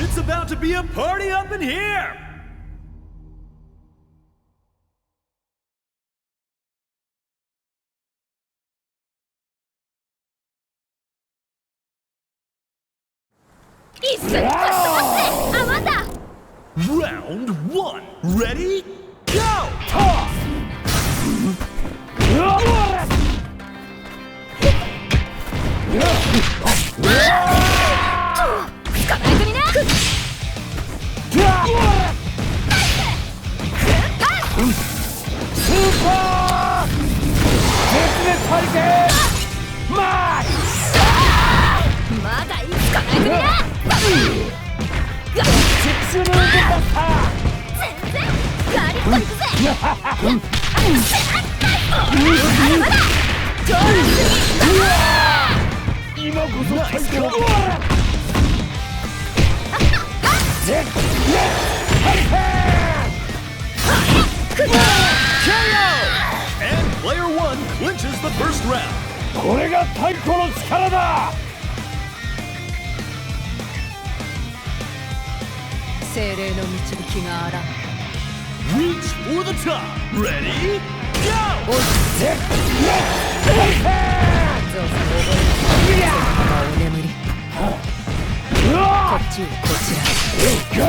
It's about to be a party up in here! Round 1, ready, go! Toss! And player 1 clinches the first round. これが太鼓の力だ。精霊の導きがあらん。 Reach for the top. Ready, go! ゾウさん覚えなさい。お眠り。こっちへこちら。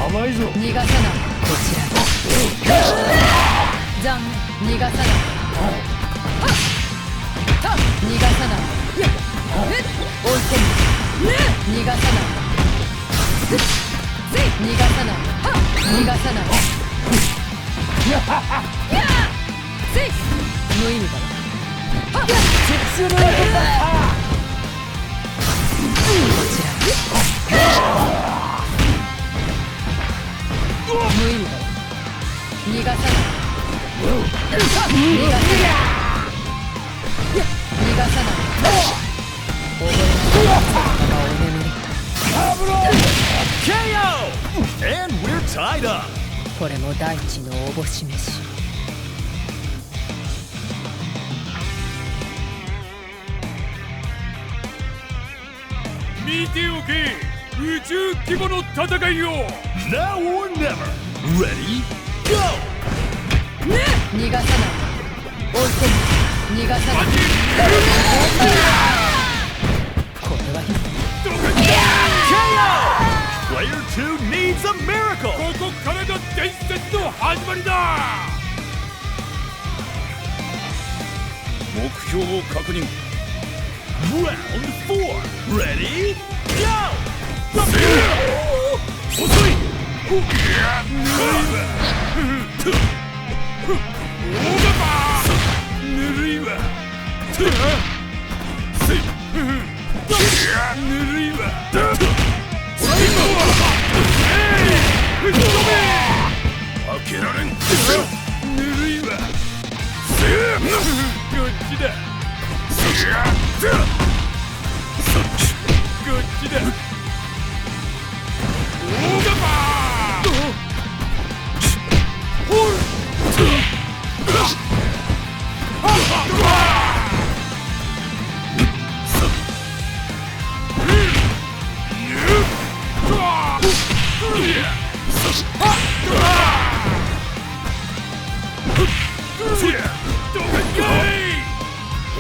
甘いぞ。逃がさない。こちら。残念。逃がさない。逃がさない。追い込む。逃がさない。逃がさない。逃がさない。無意味だな。こちら。無意味だな。逃がさない。逃がさない。逃がさない。覚えなさい。お眠り。KO! And we're tied up. これも大地のおぼし飯。見ておけ、宇宙規模の戦いを。 Now or never. Ready, go! 逃がさない。追い込む。逃がさない。これはKO! Player 2 needs a miracle. ここからが伝説の始まりだ。目標を確認。 Round 4, ready, go! 遅い。ぬるいわ。ぬるいわ。ぬるいわ。開けられん。ぬるいわ。こっちだ。こっちだ。オーガバー。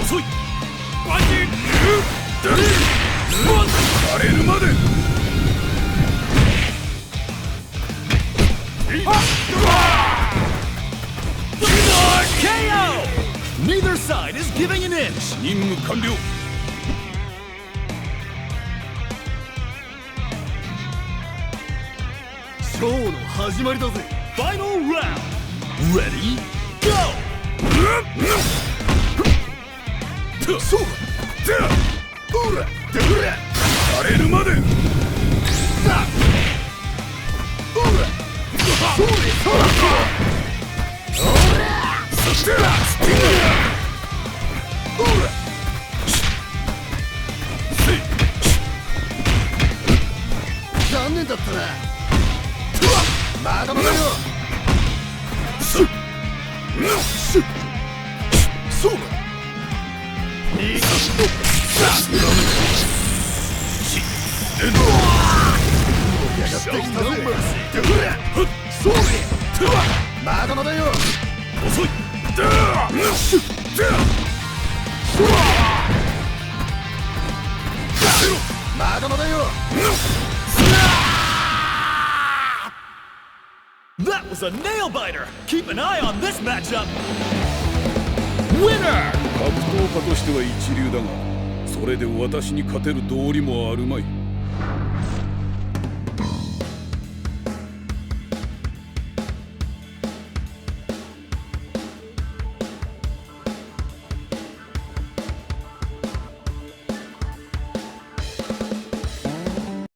遅い。バチッ。荒れるまで。KO! Neither side is giving an inch. 任務完了。ショーの始まりだぜ。Final round. Ready, go! そうだ。ほら、荒れるまで。そしてスピン残念だったな。まだまだよ。そうだ。まだまだよ。遅い。まだまだよ。That was a nail biter. Keep an eye on this matchup. Winner. 格闘家としては一流だが、それで私に勝てる道理もあるまい。